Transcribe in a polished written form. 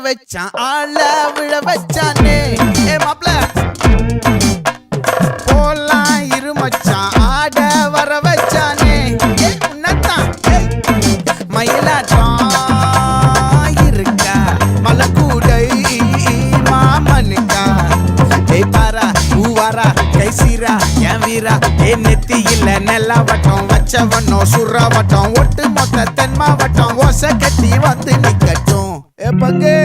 வச்சான் ஆள விழ வச்சானே மாப்ள போலாம் இருமச்சான் ஆட வர வச்சானே உன்னத்தான் மயிலாட்டம் இருக்கா மலக்கூடை மாமனுக்கா பாரா பூவாரா கைசீரா என் வீரா நெத்தி இல்ல நெல்லா வட்டம் வச்சவனோ சுறா வட்டம் ஒட்டு மொத்த தென் மாவட்டம் ஓசை கட்டி வந்து நிக்கட்டும் பங்கே